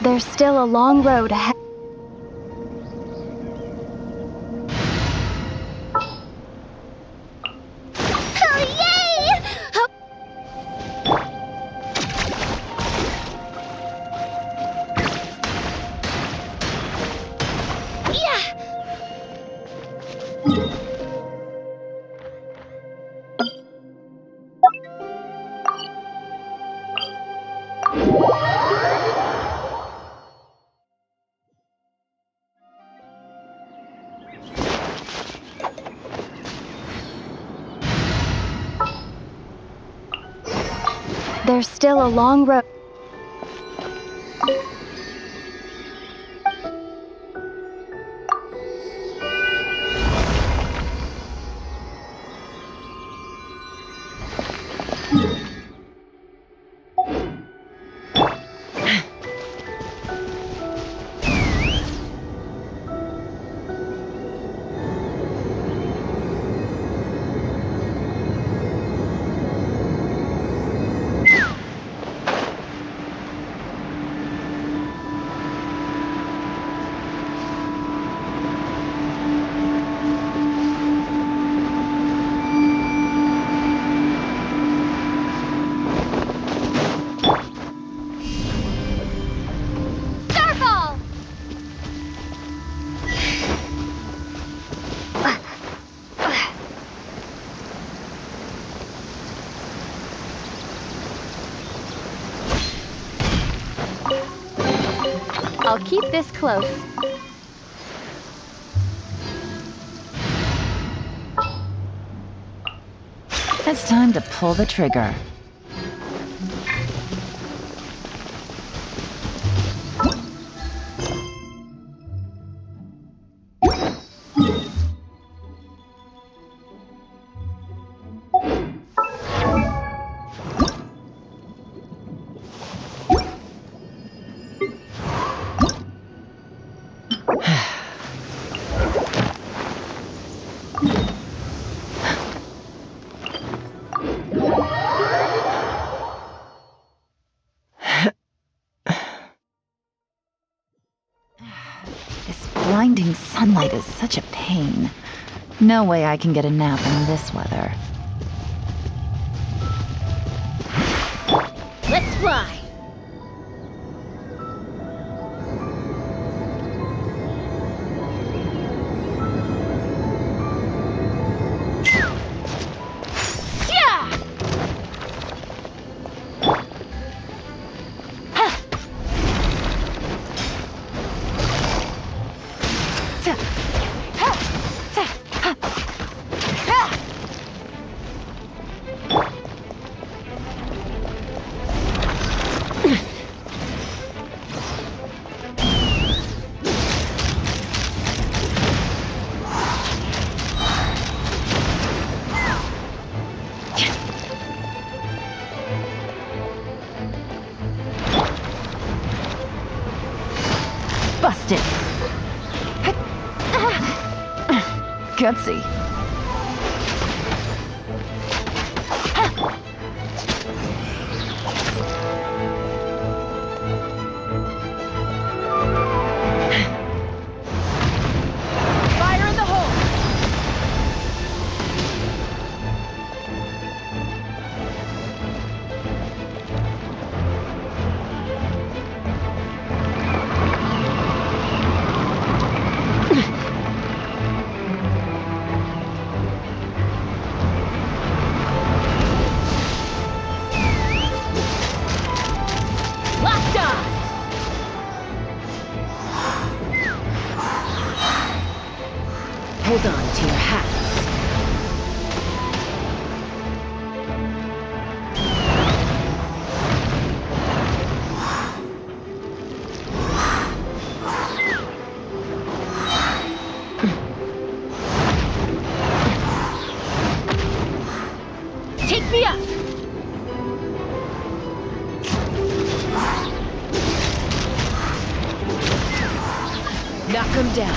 There's still a long road ahead. There's still a long road. I'll keep this close. It's time to pull the trigger. This blinding sunlight is such a pain. No way I can get a nap in this weather. Let's fly! Busted! Gutsy. Fire in the hole! Hold on to your hats. Take me up! Knock him down.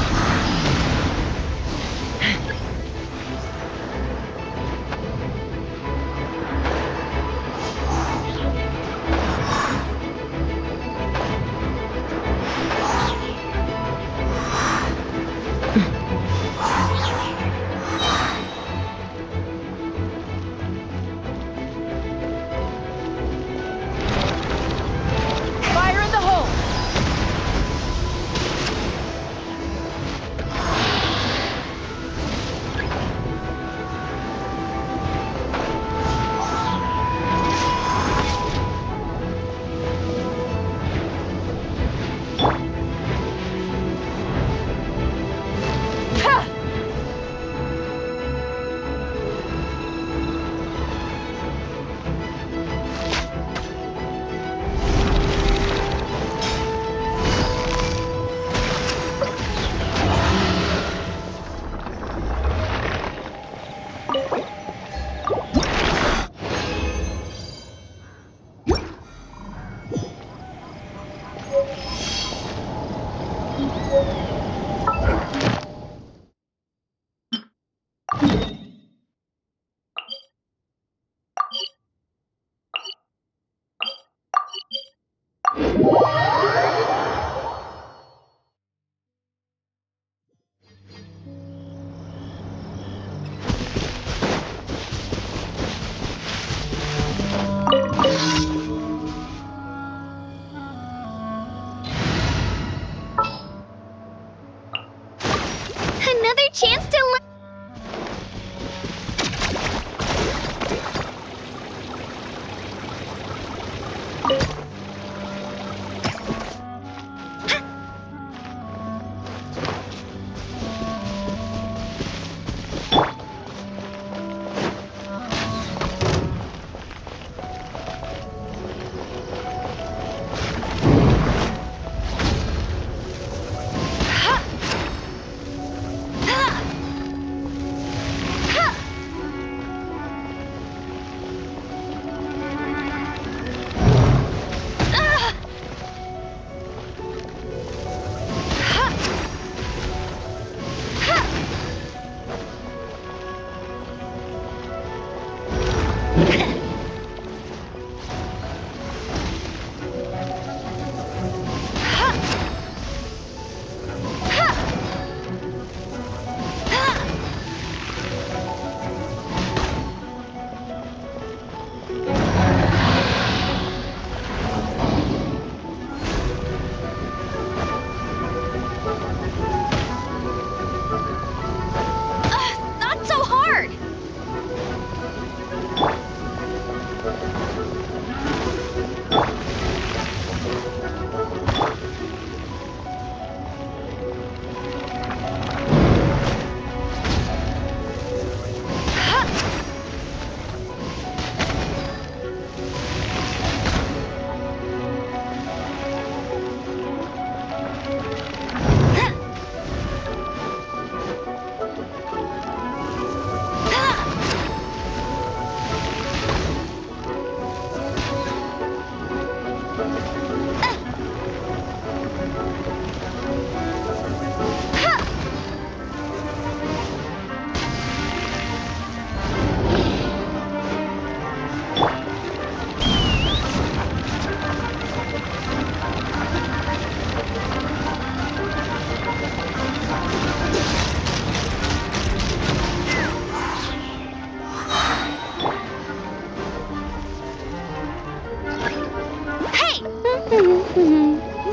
Not so hard!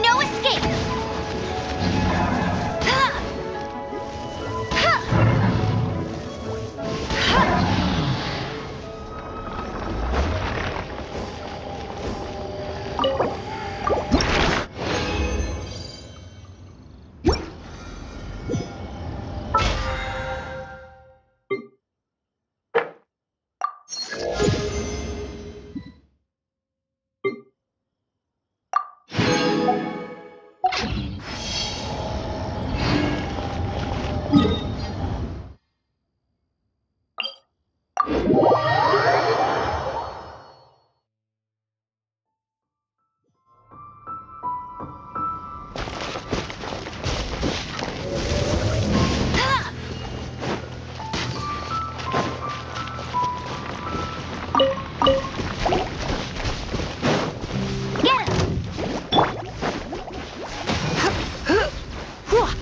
No escape!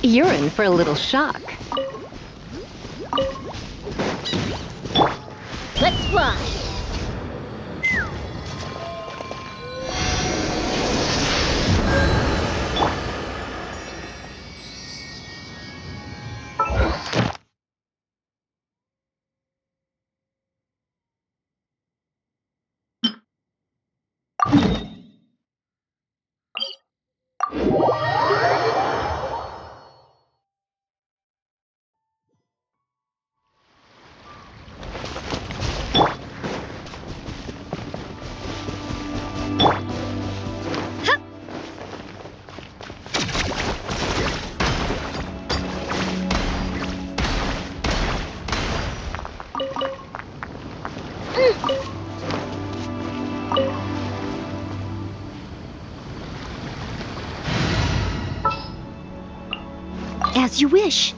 You're in for a little shock. Let's fly! As you wish.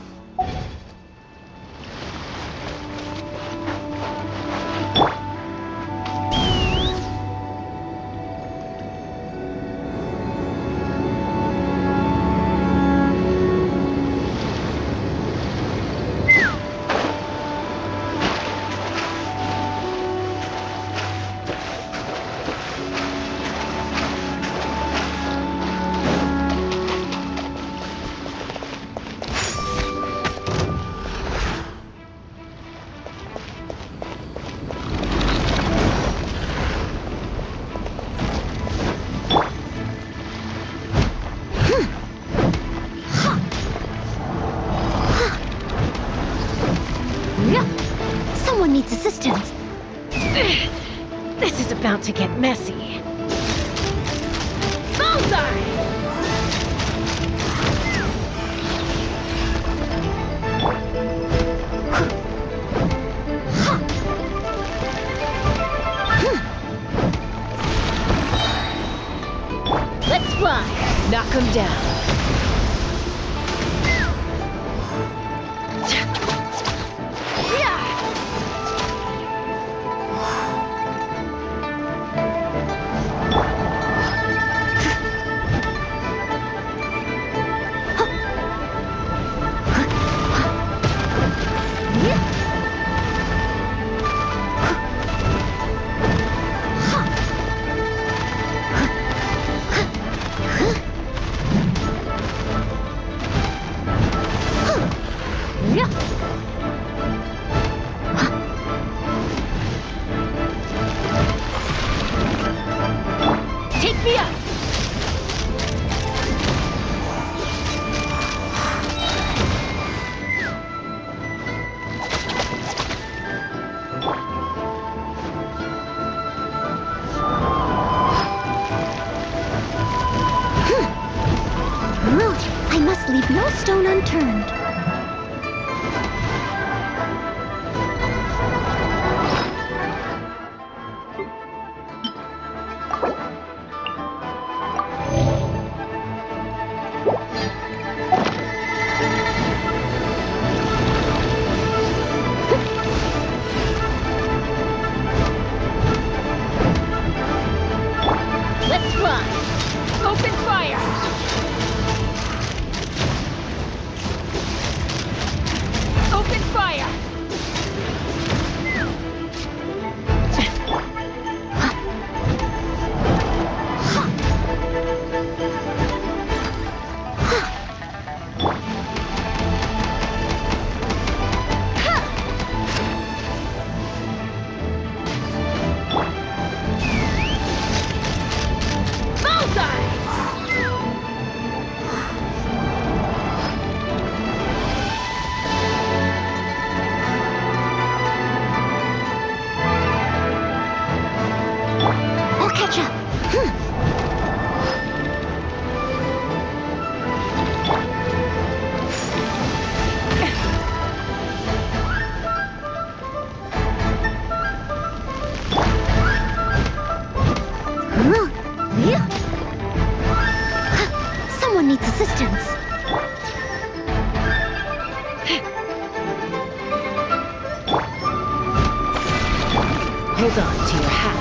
Someone needs assistance. This is about to get messy. Bullseye! Let's fly! Knock him down. Leave no stone unturned. Let's run! Open fire! Open fire! I'll catch up. Someone needs assistance. Hold on to your hat.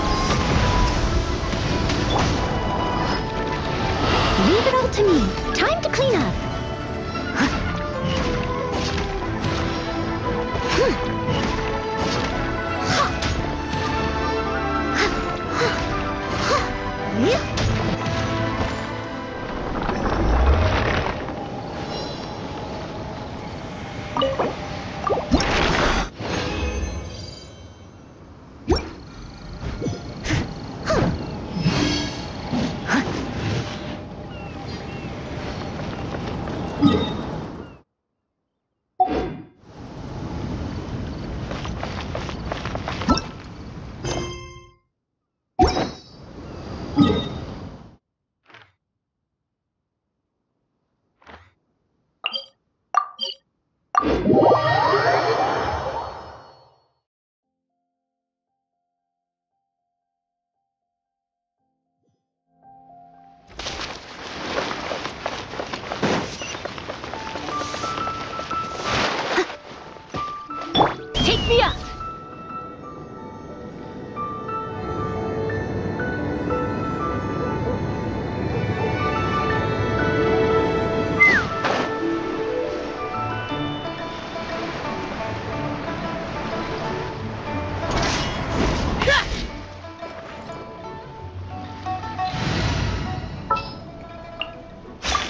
Leave it all to me. Time to clean up. Take me up!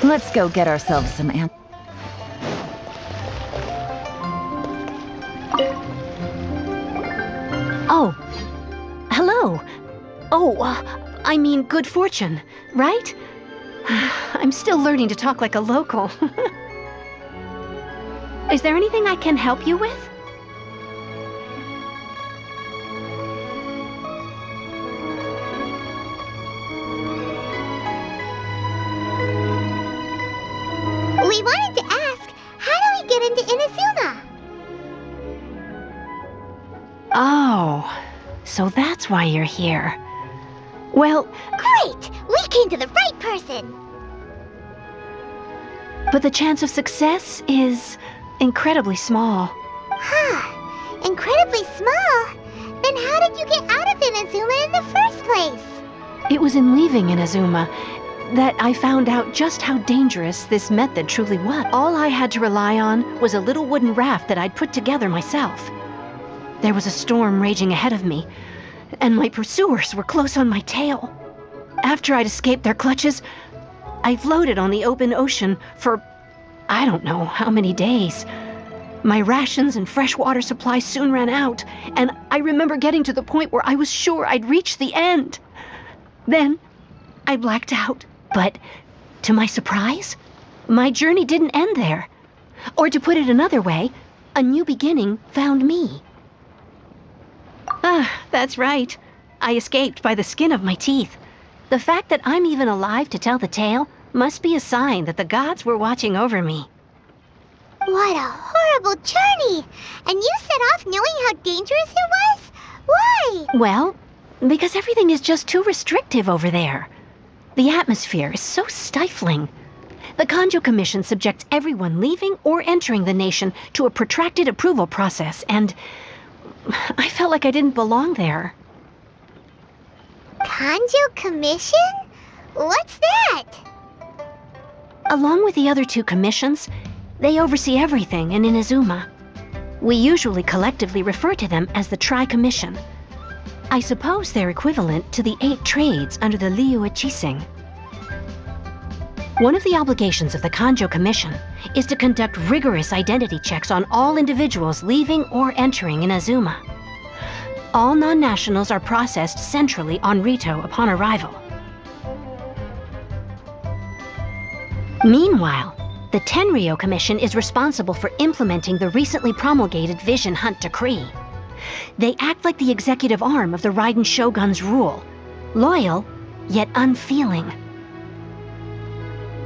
Let's go get ourselves some Oh, hello. Oh, I mean good fortune, right? I'm still learning to talk like a local. Is there anything I can help you with? We wanted to ask, how do we get into Inazuma? Oh, so that's why you're here. Well, Great! We came to the right person! but the chance of success is incredibly small. Huh. Incredibly small. Then how did you get out of Inazuma in the first place? It was in leaving Inazuma that I found out just how dangerous this method truly was. All I had to rely on was a little wooden raft that I'd put together myself. There was a storm raging ahead of me, and my pursuers were close on my tail. After I'd escaped their clutches, I floated on the open ocean for I don't know how many days. My rations and freshwater supply soon ran out, and I remember getting to the point where I was sure I'd reached the end. Then I blacked out, but to my surprise, my journey didn't end there. Or to put it another way, a new beginning found me. Ah, that's right. I escaped by the skin of my teeth. The fact that I'm even alive to tell the tale Must be a sign that the gods were watching over me. What a horrible journey! And you set off knowing how dangerous it was? Why? Well, because everything is just too restrictive over there. The atmosphere is so stifling. The Kanjo Commission subjects everyone leaving or entering the nation to a protracted approval process, and I felt like I didn't belong there. Kanjo Commission? What's that? Along with the other two commissions, they oversee everything in Inazuma. We usually collectively refer to them as the Tri-Commission. I suppose they're equivalent to the 8 trades under the Liyue Chising. One of the obligations of the Kanjo Commission is to conduct rigorous identity checks on all individuals leaving or entering Inazuma. All non-nationals are processed centrally on Rito upon arrival. Meanwhile, the Tenryo Commission is responsible for implementing the recently promulgated Vision Hunt Decree. They act like the executive arm of the Raiden Shogun's rule, loyal, yet unfeeling.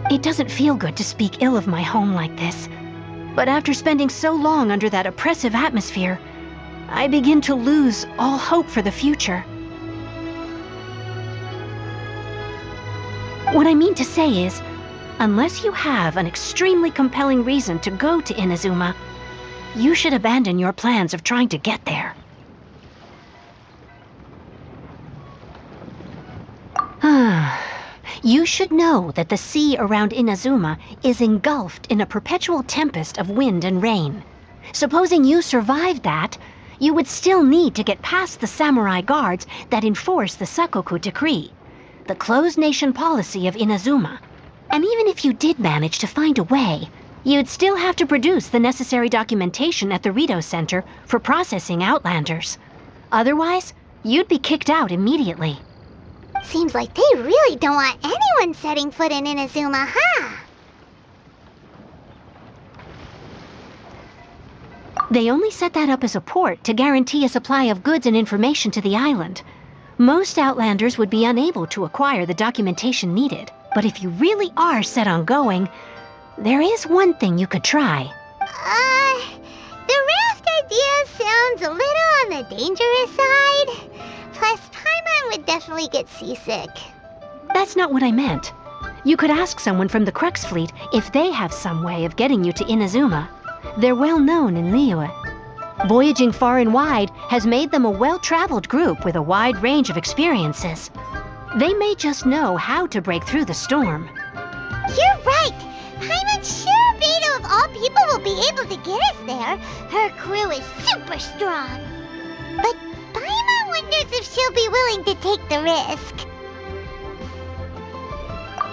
It doesn't feel good to speak ill of my home like this, but after spending so long under that oppressive atmosphere, I begin to lose all hope for the future. What I mean to say is, unless you have an extremely compelling reason to go to Inazuma, you should abandon your plans of trying to get there. You should know that the sea around Inazuma is engulfed in a perpetual tempest of wind and rain. Supposing you survived that, you would still need to get past the samurai guards that enforce the Sakoku Decree, the closed nation policy of Inazuma. And even if you did manage to find a way, you'd still have to produce the necessary documentation at the Rito Center for processing Outlanders. Otherwise, you'd be kicked out immediately. Seems like they really don't want anyone setting foot in Inazuma, huh? They only set that up as a port to guarantee a supply of goods and information to the island. Most Outlanders would be unable to acquire the documentation needed. But if you really are set on going, there is one thing you could try. The raft idea sounds a little on the dangerous side. Plus, Paimon would definitely get seasick. That's not what I meant. You could ask someone from the Crux Fleet if they have some way of getting you to Inazuma. They're well known in Liyue. Voyaging far and wide has made them a well-traveled group with a wide range of experiences. They may just know how to break through the storm. You're right! Paimon sure Beto of all people will be able to get us there. Her crew is super strong. But Paimon wonders if she'll be willing to take the risk.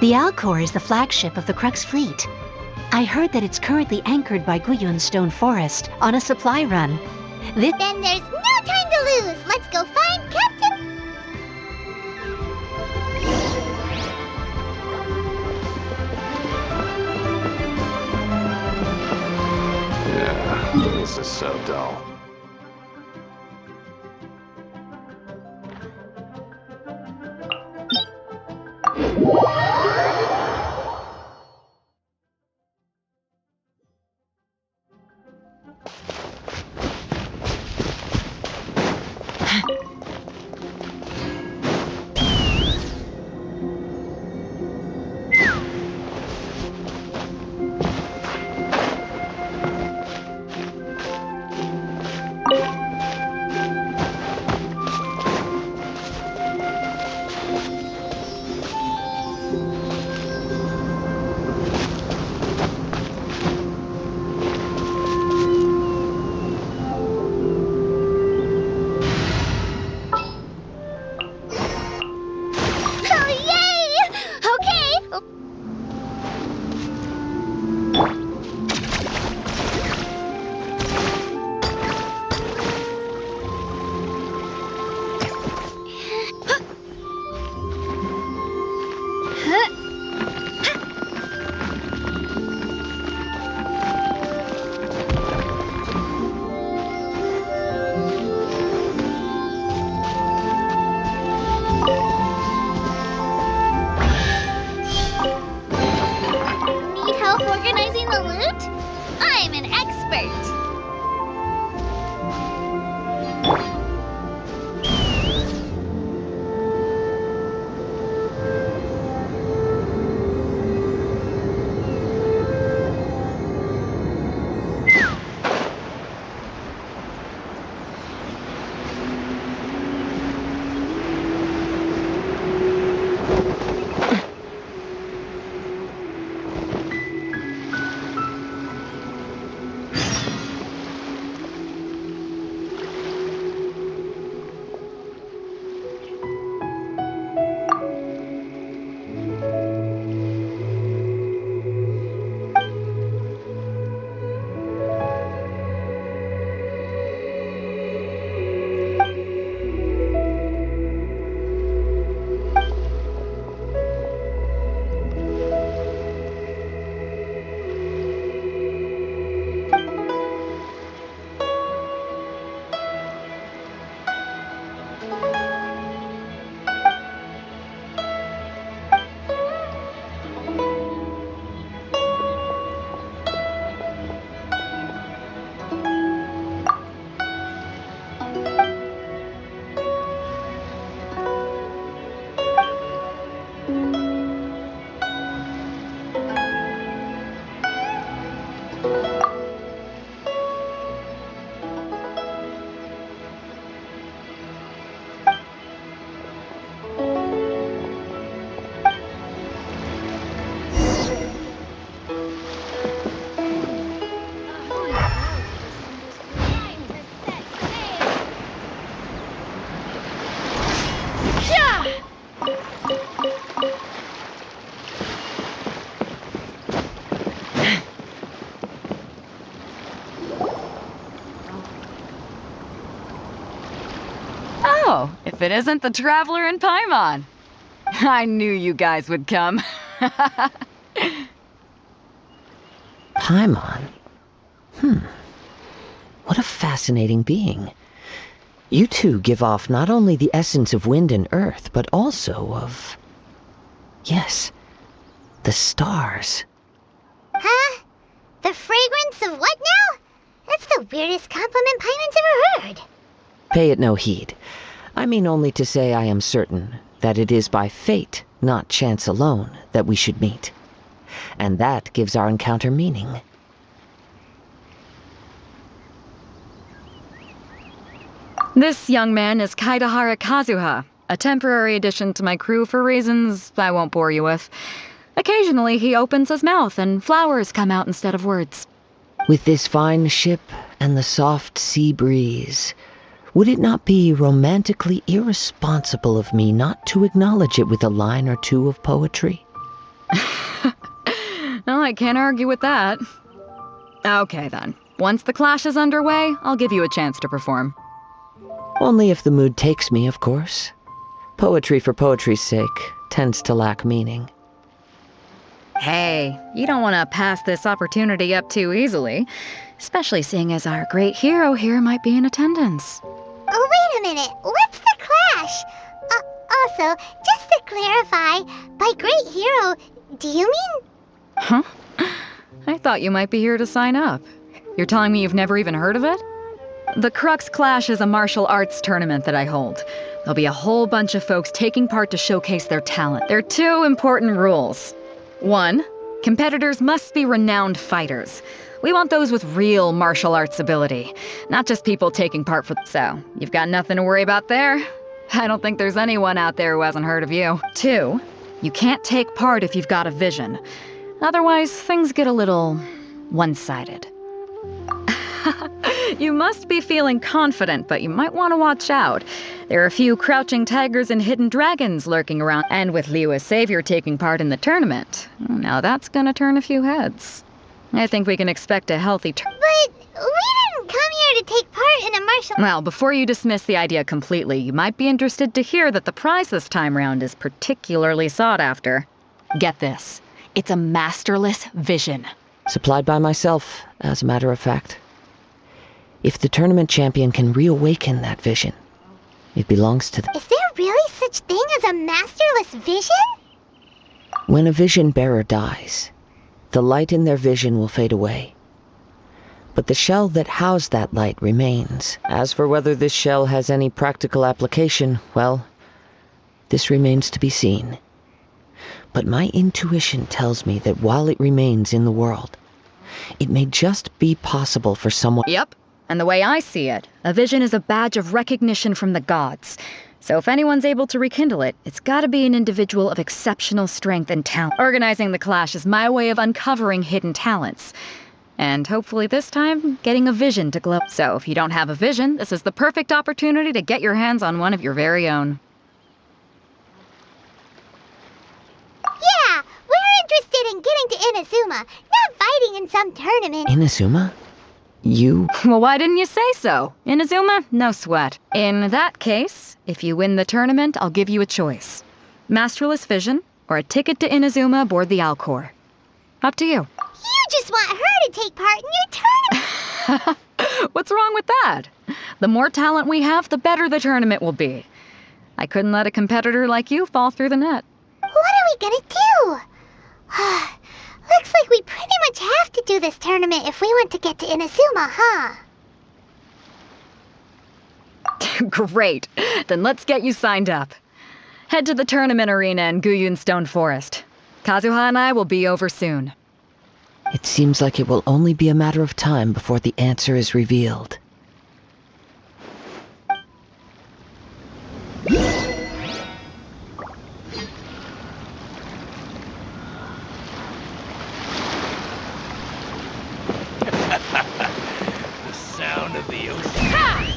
The Alcor is the flagship of the Crux Fleet. I heard that it's currently anchored by Guyun Stone Forest on a supply run. Then there's no time to lose! Let's go find Captain... Yeah, this is so dull. Oh, if it isn't the Traveler and Paimon. I knew you guys would come. Paimon? What a fascinating being. You two give off not only the essence of wind and earth, but also of... yes, the stars. Huh? The fragrance of what now? That's the weirdest compliment Paimon's ever heard. Pay it no heed. I mean only to say I am certain that it is by fate, not chance alone, that we should meet. And that gives our encounter meaning. This young man is Kaidahara Kazuha, a temporary addition to my crew for reasons I won't bore you with. Occasionally he opens his mouth and flowers come out instead of words. With this fine ship and the soft sea breeze, would it not be romantically irresponsible of me not to acknowledge it with a line or two of poetry? Well, I can't argue with that. Okay then. Once the clash is underway, I'll give you a chance to perform. Only if the mood takes me, of course. Poetry for poetry's sake tends to lack meaning. Hey, you don't want to pass this opportunity up too easily, especially seeing as our great hero here might be in attendance. Oh, wait a minute. What's the clash? Also, just to clarify, by great hero, do you mean... Huh? I thought you might be here to sign up. You're telling me you've never even heard of it? The Crux Clash is a martial arts tournament that I hold. There'll be a whole bunch of folks taking part to showcase their talent. There are 2 important rules. 1, competitors must be renowned fighters. We want those with real martial arts ability, not just people taking part for... So, you've got nothing to worry about there. I don't think there's anyone out there who hasn't heard of you. 2, you can't take part if you've got a vision. Otherwise, things get a little one-sided. You must be feeling confident, but you might want to watch out. There are a few crouching tigers and hidden dragons lurking around, and with Liu as savior taking part in the tournament. Now that's gonna turn a few heads. I think we can expect a healthy But we didn't come here to take part in a martial... Well, before you dismiss the idea completely, you might be interested to hear that the prize this time round is particularly sought after. Get this. It's a masterless vision. Supplied by myself, as a matter of fact. If the tournament champion can reawaken that vision, it belongs to the... Is there really such thing as a masterless vision? When a vision bearer dies, the light in their vision will fade away. But the shell that housed that light remains. As for whether this shell has any practical application, well, this remains to be seen. But my intuition tells me that while it remains in the world, it may just be possible for someone... Yep. And the way I see it, a vision is a badge of recognition from the gods. So if anyone's able to rekindle it, it's gotta be an individual of exceptional strength and talent. Organizing the clash is my way of uncovering hidden talents. And hopefully this time, getting a vision to glow. So if you don't have a vision, this is the perfect opportunity to get your hands on one of your very own. Yeah, we're interested in getting to Inazuma, not fighting in some tournament. Inazuma? You... Well, why didn't you say so? Inazuma? No sweat. In that case, if you win the tournament, I'll give you a choice. Masterless Vision, or a ticket to Inazuma aboard the Alcor. Up to you. You just want her to take part in your tournament. What's wrong with that? The more talent we have, the better the tournament will be. I couldn't let a competitor like you fall through the net. What are we gonna do? Looks like we pretty much have to do this tournament if we want to get to Inazuma, huh? Great. Then let's get you signed up. Head to the tournament arena in Guyun Stone Forest. Kazuha and I will be over soon. It seems like it will only be a matter of time before the answer is revealed. The sound of the ocean.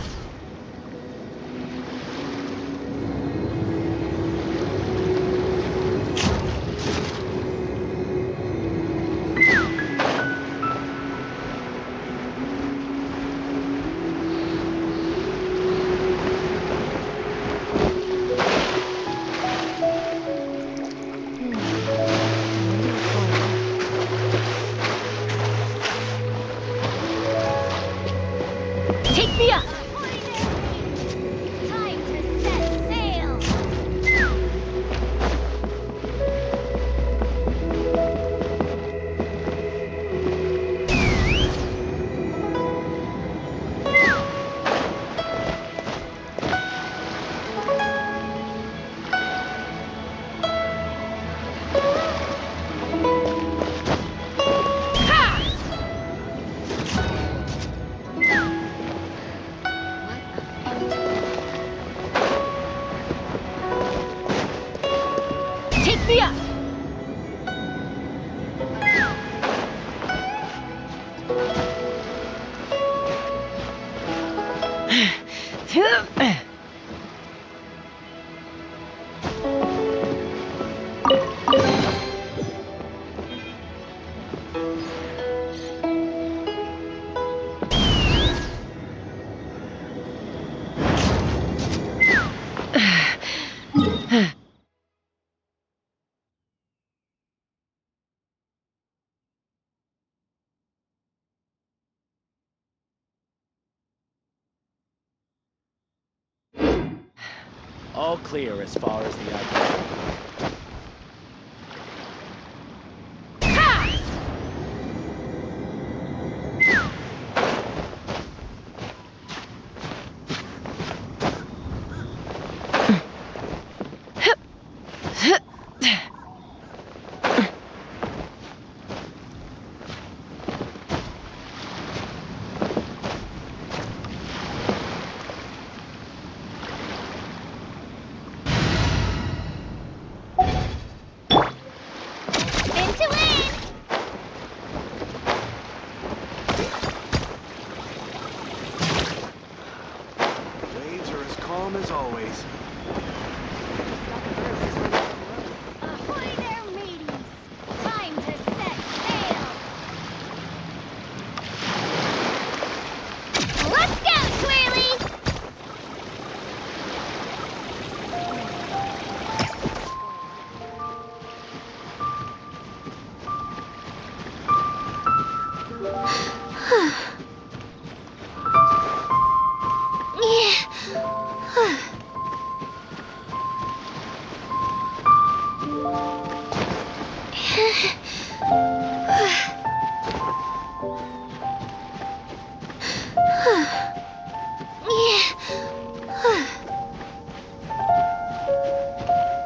Take me up! All clear as far as the eye can see. Waves are as calm as always. Ahoy there, mateys! Time to set sail! Let's go, Twirly!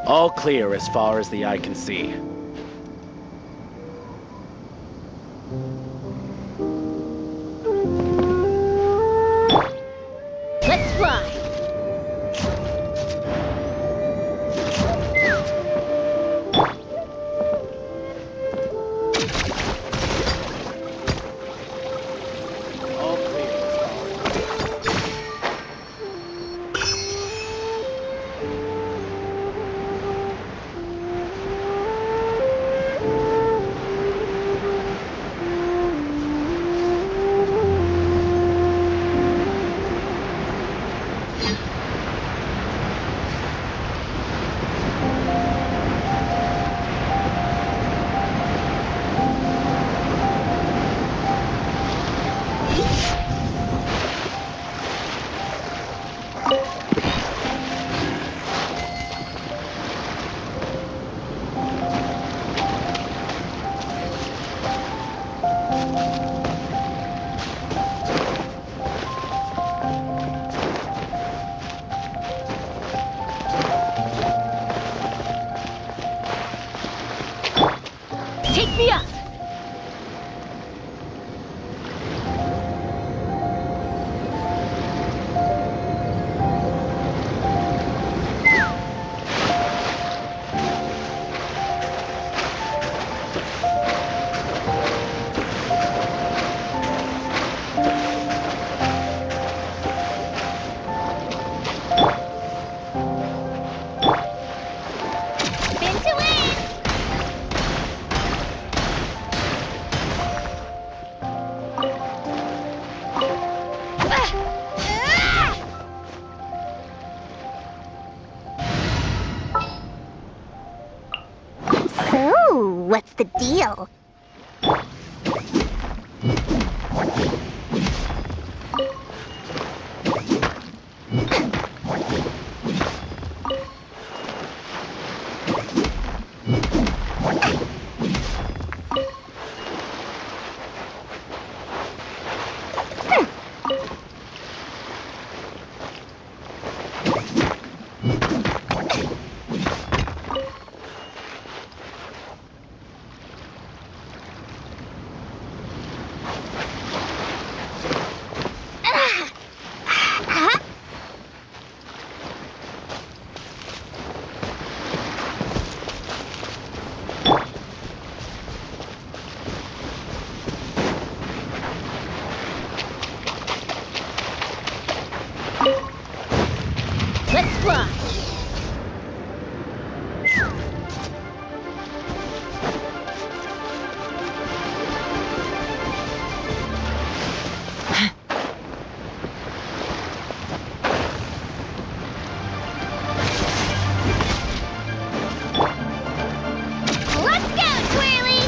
All clear as far as the eye can see. Let's fly! All clear as far as Take me up! Into it! So, what's the deal? Let's go, Twirly!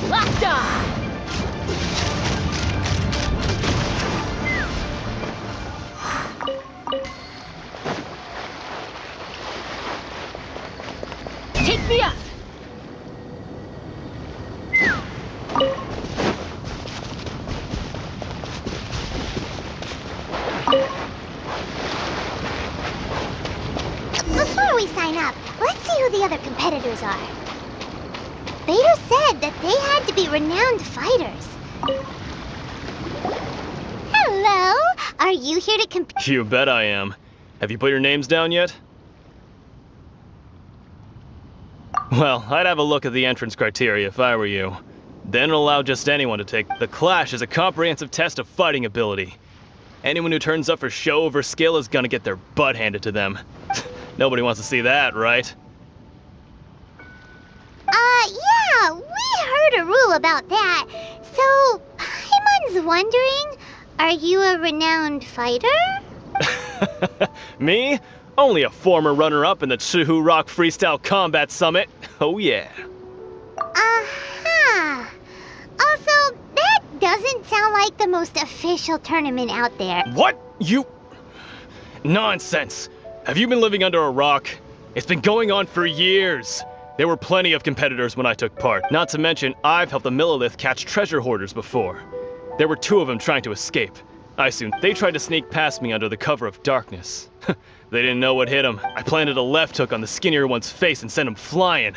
Locked on! Take me up! Before we sign up, let's see who the other competitors are. Beto said that they had to be renowned fighters. Hello! Are you here to compete? You bet I am. Have you put your names down yet? Well, I'd have a look at the entrance criteria if I were you. Then allow just anyone to take. The Clash is a comprehensive test of fighting ability. Anyone who turns up for show over skill is gonna get their butt handed to them. Nobody wants to see that, right? Yeah, we heard a rule about that. So, Paimon's wondering, are you a renowned fighter? Me? Only a former runner-up in the Chihu Rock Freestyle Combat Summit. Oh yeah. Uh-huh. Also, that doesn't sound like the most official tournament out there. What? You... Nonsense. Have you been living under a rock? It's been going on for years. There were plenty of competitors when I took part. Not to mention, I've helped the Millilith catch treasure hoarders before. There were 2 of them trying to escape. I soon... They tried to sneak past me under the cover of darkness. They didn't know what hit them. I planted a left hook on the skinnier one's face and sent him flying.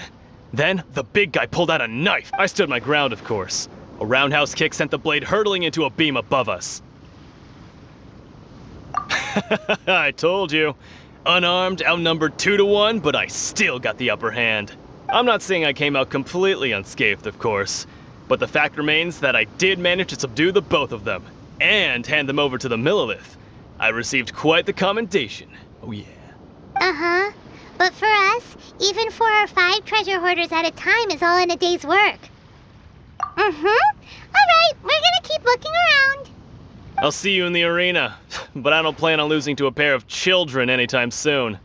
Then, the big guy pulled out a knife. I stood my ground, of course. A roundhouse kick sent the blade hurtling into a beam above us. I told you. Unarmed, outnumbered 2-1, but I still got the upper hand. I'm not saying I came out completely unscathed, of course, but the fact remains that I did manage to subdue the both of them, and hand them over to the Millilith. I received quite the commendation. Oh yeah. Uh-huh. But for us, even 4 or 5 treasure hoarders at a time is all in a day's work. Mm-hmm. Alright, we're gonna keep looking around. I'll see you in the arena, but I don't plan on losing to a pair of children anytime soon.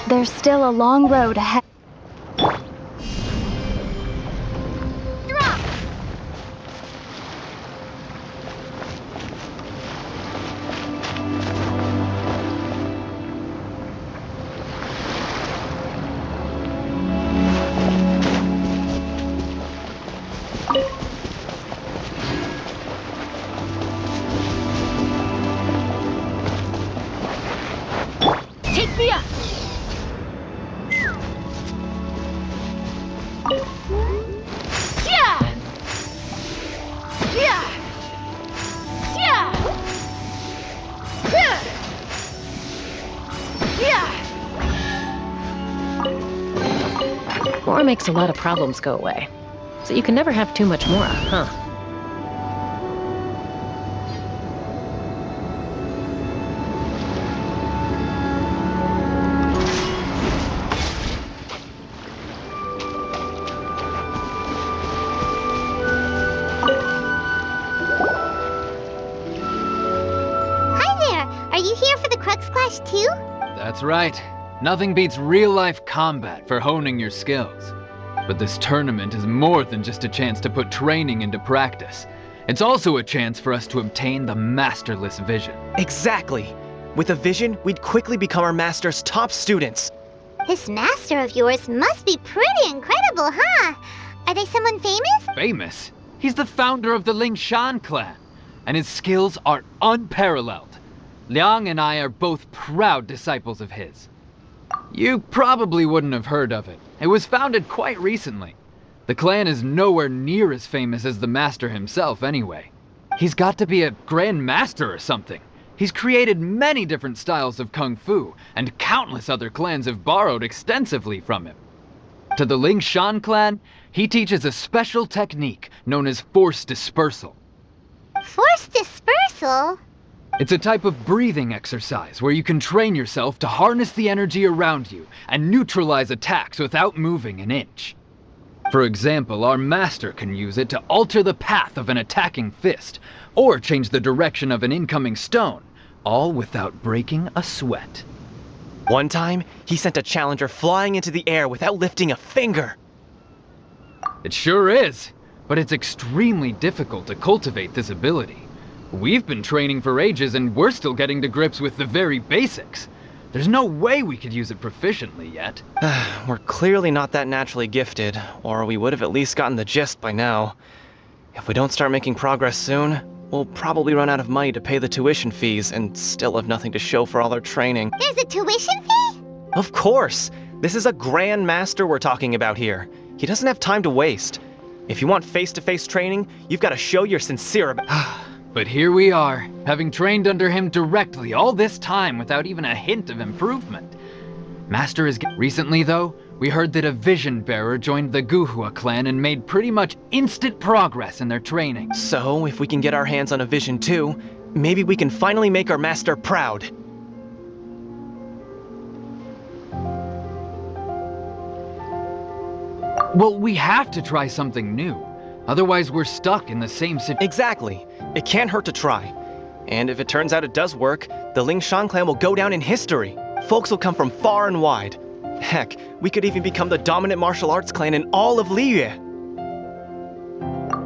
There's still a long road ahead. Drop! Take me up! Yeah! Yeah! Yeah! Yeah! Yeah! More makes a lot of problems go away. So you can never have too much more, huh? Are you here for the Crux Clash too? That's right. Nothing beats real-life combat for honing your skills. But this tournament is more than just a chance to put training into practice. It's also a chance for us to obtain the masterless vision. Exactly. With a vision, we'd quickly become our master's top students. This master of yours must be pretty incredible, huh? Are they someone famous? Famous? He's the founder of the Ling Shan clan. and his skills are unparalleled. Liang and I are both proud disciples of his. You probably wouldn't have heard of it. It was founded quite recently. The clan is nowhere near as famous as the master himself anyway. He's got to be a grand master or something. He's created many different styles of kung fu, and countless other clans have borrowed extensively from him. To the Ling Shan clan, he teaches a special technique known as force dispersal. Force dispersal? It's a type of breathing exercise where you can train yourself to harness the energy around you and neutralize attacks without moving an inch. For example, our master can use it to alter the path of an attacking fist, or change the direction of an incoming stone, all without breaking a sweat. One time, he sent a challenger flying into the air without lifting a finger. It sure is, but it's extremely difficult to cultivate this ability. We've been training for ages and we're still getting to grips with the very basics. There's no way we could use it proficiently yet. We're clearly not that naturally gifted, or we would have at least gotten the gist by now. If we don't start making progress soon, we'll probably run out of money to pay the tuition fees and still have nothing to show for all our training. There's a tuition fee? Of course! This is a grand master we're talking about here. He doesn't have time to waste. If you want face-to-face training, you've got to show you're sincere about... But here we are, having trained under him directly all this time without even a hint of improvement. Master is... Recently, though, we heard that a vision bearer joined the Guhua clan and made pretty much instant progress in their training. So, if we can get our hands on a vision too, maybe we can finally make our master proud. Well, we have to try something new. Otherwise, we're stuck in the same situation. Exactly. It can't hurt to try. And if it turns out it does work, the Ling Shan clan will go down in history. Folks will come from far and wide. Heck, we could even become the dominant martial arts clan in all of Liyue.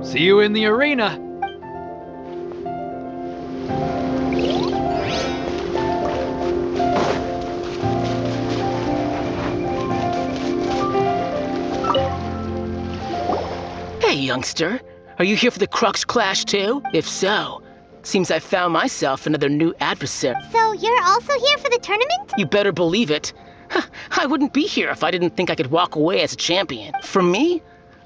See you in the arena! Hey, youngster. Are you here for the Crux Clash too? If so, seems I found myself another new adversary. So you're also here for the tournament? You better believe it. I wouldn't be here if I didn't think I could walk away as a champion. For me,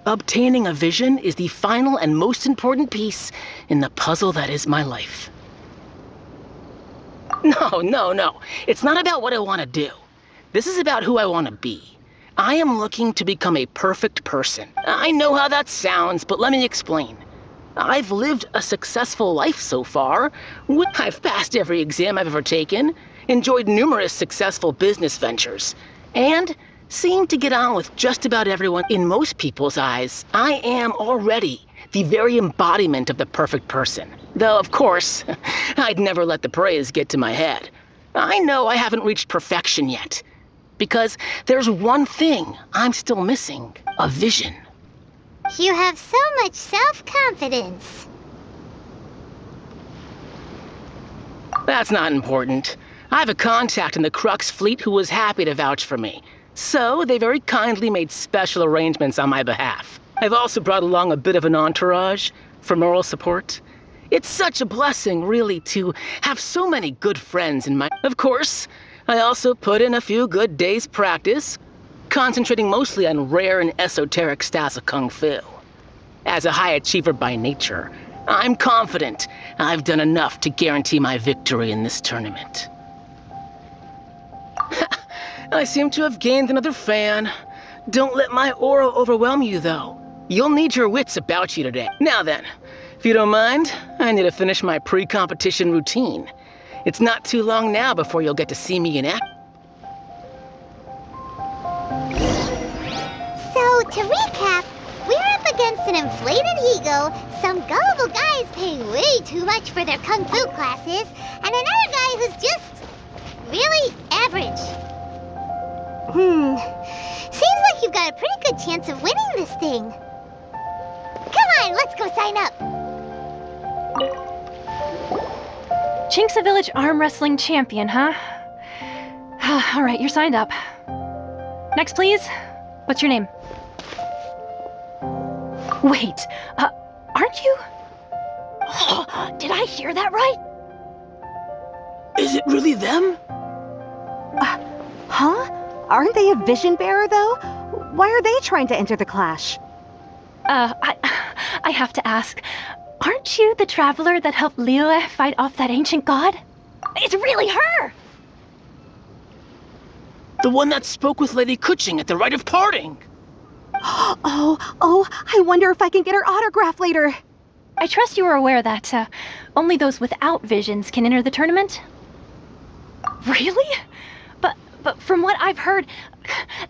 obtaining a vision is the final and most important piece in the puzzle that is my life. No. It's not about what I want to do. This is about who I want to be. I am looking to become a perfect person. I know how that sounds, but let me explain. I've lived a successful life so far. I've passed every exam I've ever taken, enjoyed numerous successful business ventures, and seem to get on with just about everyone. In most people's eyes, I am already the very embodiment of the perfect person. Though, of course, I'd never let the praise get to my head. I know I haven't reached perfection yet, because there's one thing I'm still missing: a vision. You have so much self-confidence. That's not important. I have a contact in the Crux fleet who was happy to vouch for me, so they very kindly made special arrangements on my behalf. I've also brought along a bit of an entourage for moral support. It's such a blessing, really, to have so many good friends in my... Of course, I also put in a few good days' practice, concentrating mostly on rare and esoteric styles of kung fu. As a high achiever by nature, I'm confident I've done enough to guarantee my victory in this tournament. I seem to have gained another fan. Don't let my aura overwhelm you, though. You'll need your wits about you today. Now then, if you don't mind, I need to finish my pre-competition routine. It's not too long now before you'll get to see me in action. So, to recap, we're up against an inflated ego, some gullible guys paying way too much for their kung fu classes, and another guy who's just really average. Seems like you've got a pretty good chance of winning this thing. Come on, let's go sign up. Chinksa Village Arm Wrestling Champion, huh? All right, you're signed up. Next, please. What's your name? Wait, aren't you? Did I hear that right? Is it really them? Huh? Aren't they a vision bearer, though? Why are they trying to enter the clash? I have to ask, aren't you the traveler that helped Liyue fight off that ancient god? It's really her! The one that spoke with Lady Kuching at the rite of parting. Oh, I wonder if I can get her autograph later. I trust you are aware that only those without visions can enter the tournament? Really? But from what I've heard,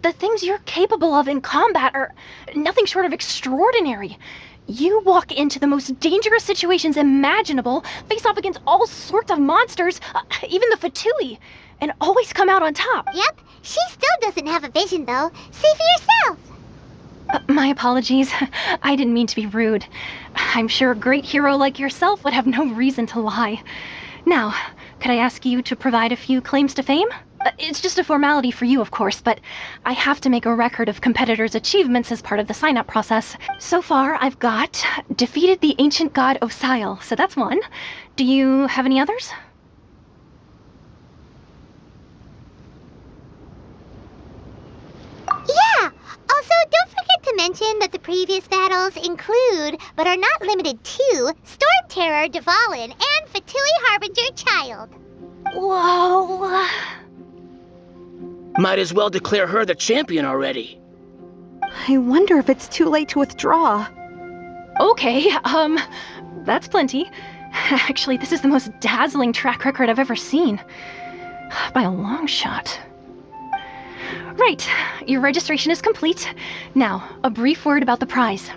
the things you're capable of in combat are nothing short of extraordinary. You walk into the most dangerous situations imaginable, face off against all sorts of monsters, even the Fatui, and always come out on top. Yep, she still doesn't have a vision, though. See for yourself. My apologies. I didn't mean to be rude. I'm sure a great hero like yourself would have no reason to lie. Now, could I ask you to provide a few claims to fame? It's just a formality for you, of course, but I have to make a record of competitors' achievements as part of the sign-up process. So far, I've got defeated the ancient god Osile, so that's one. Do you have any others? Yeah! Also, don't forget to mention that the previous battles include, but are not limited to, Storm Terror, Dvalin, and Fatui Harbinger Child. Whoa! Might as well declare her the champion already. I wonder if it's too late to withdraw. Okay, that's plenty. Actually, this is the most dazzling track record I've ever seen. By a long shot. Right, your registration is complete. Now, a brief word about the prize.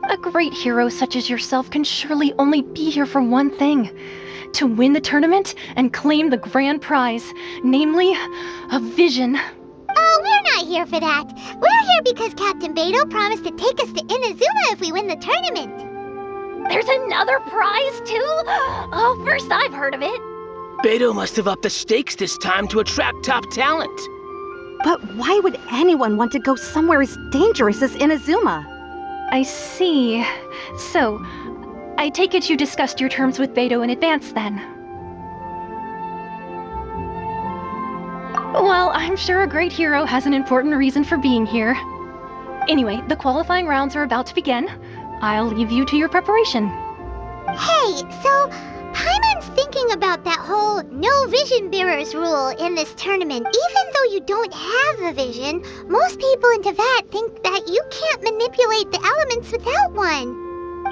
A great hero such as yourself can surely only be here for one thing. To win the tournament and claim the grand prize, namely, a vision. Oh, we're not here for that. We're here because Captain Beidou promised to take us to Inazuma if we win the tournament. There's another prize, too? Oh, first I've heard of it. Beidou must have upped the stakes this time to attract top talent. But why would anyone want to go somewhere as dangerous as Inazuma? I see. So, I take it you discussed your terms with Beidou in advance, then? Well, I'm sure a great hero has an important reason for being here. Anyway, the qualifying rounds are about to begin. I'll leave you to your preparation. Hey, so Paimon's thinking about that whole no vision bearers rule in this tournament. Even though you don't have a vision, most people in Teyvat think that you can't manipulate the elements without one.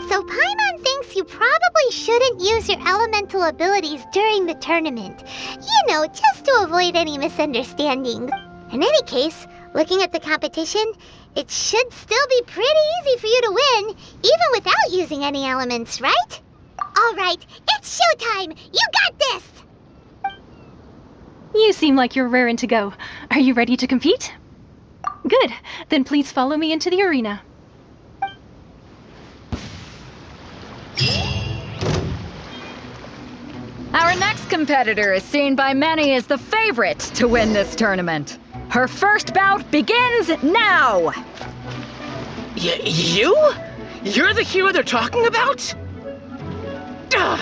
So Paimon thinks you probably shouldn't use your elemental abilities during the tournament. You know, just to avoid any misunderstandings. In any case, looking at the competition, it should still be pretty easy for you to win, even without using any elements, right? Alright, it's showtime! You got this! You seem like you're raring to go. Are you ready to compete? Good. Then please follow me into the arena. Our next competitor is seen by many as the favorite to win this tournament. Her first bout begins now! You? You're the hero they're talking about? Ugh,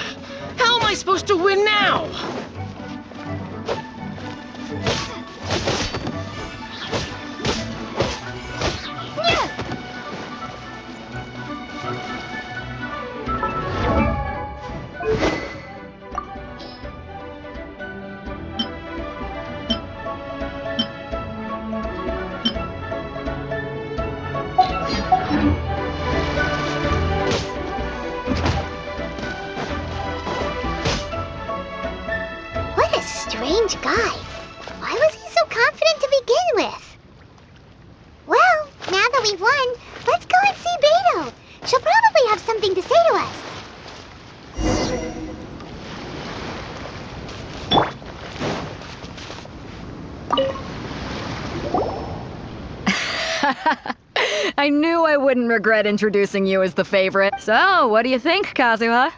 how am I supposed to win now? What a strange guy. Why was he so confident to begin with? Well, now that we've won, let's go and see Beidou. She'll probably have something to say to us. I knew I wouldn't regret introducing you as the favorite. So, what do you think, Kazuha?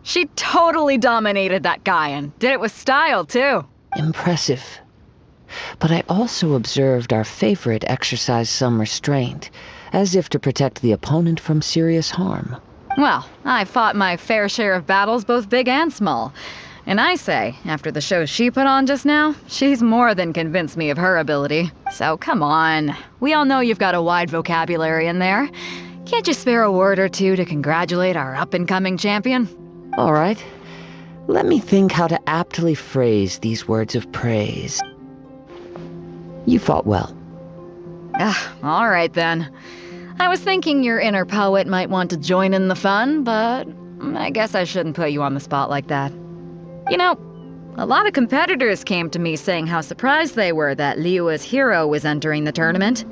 She totally dominated that guy and did it with style, too. Impressive. But I also observed our favorite exercise some restraint, as if to protect the opponent from serious harm. Well, I fought my fair share of battles, both big and small. And I say, after the show she put on just now, she's more than convinced me of her ability. So come on. We all know you've got a wide vocabulary in there. Can't you spare a word or two to congratulate our up-and-coming champion? All right. Let me think how to aptly phrase these words of praise. You fought well. All right then. I was thinking your inner poet might want to join in the fun, but I guess I shouldn't put you on the spot like that. You know, a lot of competitors came to me saying how surprised they were that Liyue's hero was entering the tournament.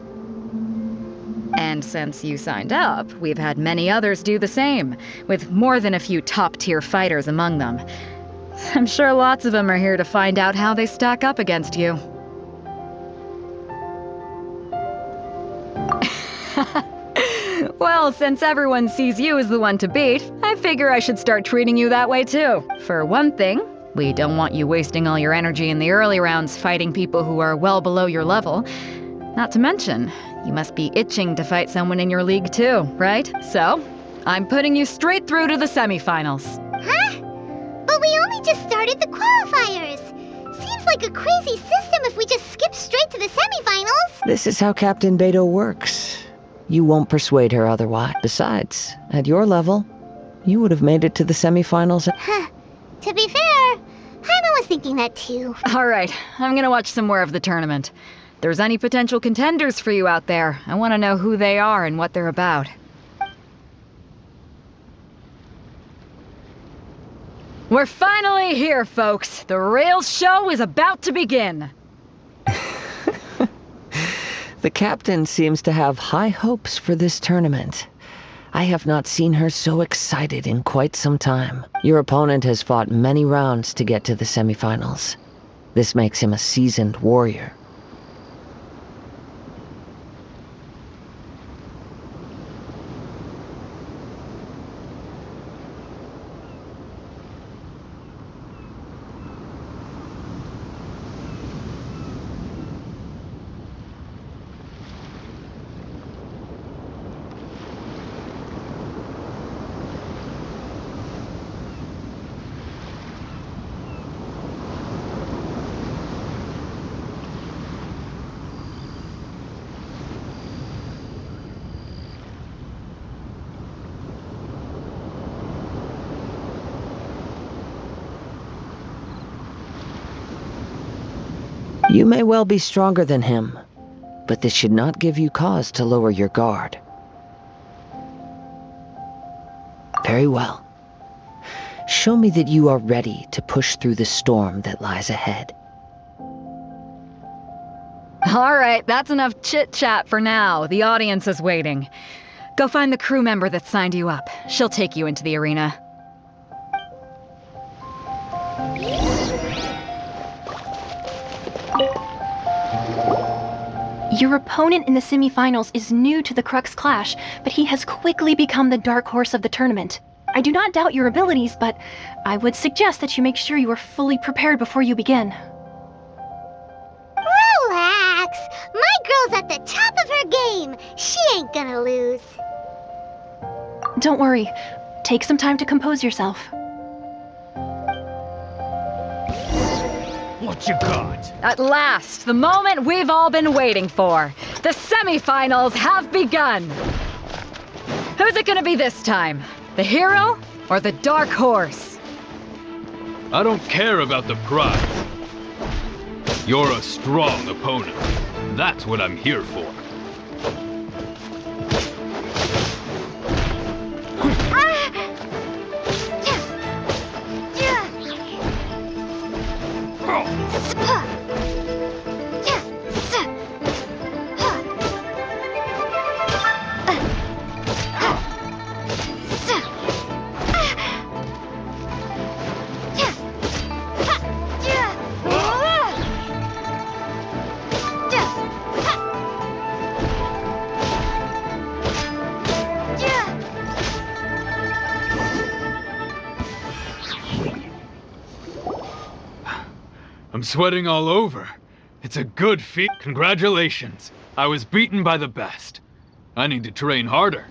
And since you signed up, we've had many others do the same, with more than a few top-tier fighters among them. I'm sure lots of them are here to find out how they stack up against you. Well, since everyone sees you as the one to beat, I figure I should start treating you that way too. For one thing, we don't want you wasting all your energy in the early rounds fighting people who are well below your level. Not to mention, you must be itching to fight someone in your league too, right? So, I'm putting you straight through to the semifinals. Huh? But we only just started the qualifiers. Seems like a crazy system if we just skip straight to the semifinals. This is how Captain Beto works. You won't persuade her otherwise. Besides, at your level, you would have made it to the semifinals. Huh. To be fair, Paimon was thinking that too. All right, I'm gonna watch some more of the tournament. If there's any potential contenders for you out there, I want to know who they are and what they're about. We're finally here, folks. The Rails show is about to begin. The captain seems to have high hopes for this tournament. I have not seen her so excited in quite some time. Your opponent has fought many rounds to get to the semifinals. This makes him a seasoned warrior. You may well be stronger than him, but this should not give you cause to lower your guard. Very well. Show me that you are ready to push through the storm that lies ahead. All right, that's enough chit-chat for now. The audience is waiting. Go find the crew member that signed you up. She'll take you into the arena. Your opponent in the semifinals is new to the Crux Clash, but he has quickly become the dark horse of the tournament. I do not doubt your abilities, but I would suggest that you make sure you are fully prepared before you begin. Relax! My girl's at the top of her game. She ain't gonna lose. Don't worry. Take some time to compose yourself. What you got? At last, the moment we've all been waiting for. The semifinals have begun. Who's it gonna be this time? The hero or the dark horse? I don't care about the prize. You're a strong opponent. That's what I'm here for. I'm sweating all over. It's a good feat. Congratulations. I was beaten by the best. I need to train harder.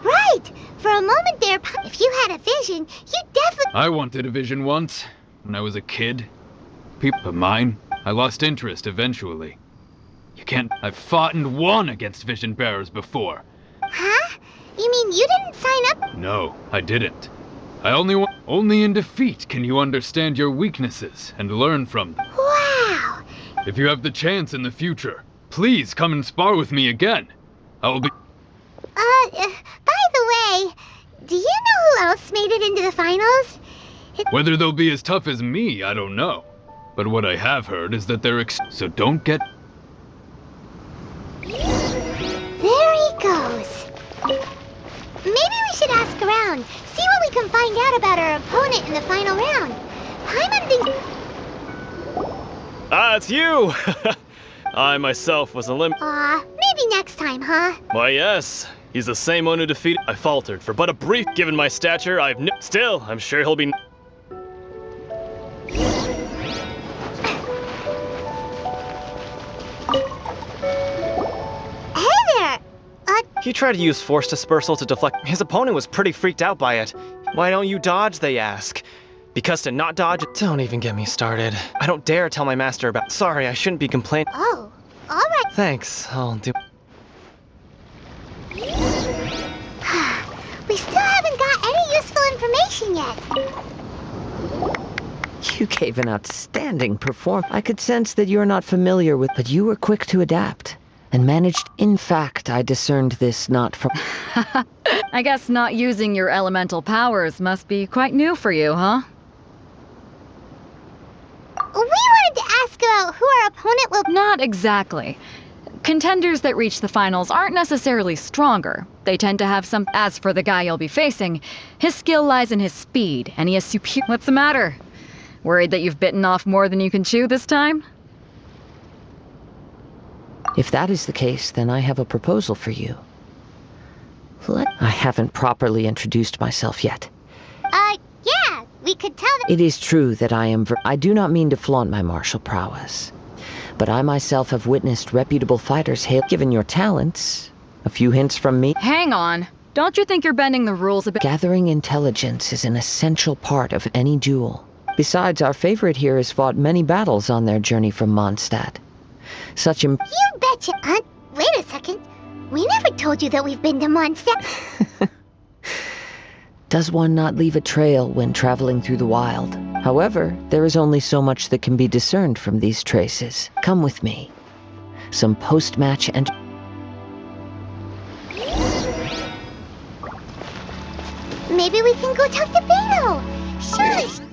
Right! For a moment there, if you had a vision, you definitely... I wanted a vision once, when I was a kid. But mine, I lost interest eventually. You can't... I've fought and won against vision bearers before. Huh? You mean you didn't sign up? No, I didn't. Only in defeat can you understand your weaknesses and learn from them. Wow! If you have the chance in the future, please come and spar with me again. I will be... By the way, do you know who else made it into the finals? Whether they'll be as tough as me, I don't know. But what I have heard is that they're so don't get... There he goes. Maybe we should ask around, see what we can find out about our opponent in the final round. Paimon thinks... Ah, it's you! I myself was Aw, maybe next time, huh? Why, yes. He's the same one who defeated... I faltered for but a brief... Given my stature, Still, I'm sure he'll be... Hey there! He tried to use force dispersal to deflect. His opponent was pretty freaked out by it. Why don't you dodge, they ask. Because to not dodge... Don't even get me started. I don't dare tell my master about... Sorry, I shouldn't be complaining. Oh, alright. Thanks, I'll do... We still haven't got any useful information yet. You gave an outstanding performance. I could sense that you're not familiar with, but you were quick to adapt and managed. In fact, I discerned this not from... I guess not using your elemental powers must be quite new for you, huh? We wanted to ask about who our opponent will... Not exactly. Contenders that reach the finals aren't necessarily stronger. They tend to have some... As for the guy you'll be facing, his skill lies in his speed, and he is superior... What's the matter? Worried that you've bitten off more than you can chew this time? If that is the case, then I have a proposal for you. I haven't properly introduced myself yet. Yeah, we could tell them... It is true that I do not mean to flaunt my martial prowess. But I myself have witnessed reputable fighters hail... Given your talents, a few hints from me... Hang on. Don't you think you're bending the rules a bit? Gathering intelligence is an essential part of any duel. Besides, our favorite here has fought many battles on their journey from Mondstadt. You betcha, Aunt. Wait a second. We never told you that we've been to Mondstadt. Does one not leave a trail when traveling through the wild? However, there is only so much that can be discerned from these traces. Come with me. Some post-match and... Maybe we can go talk to Beto. Sure.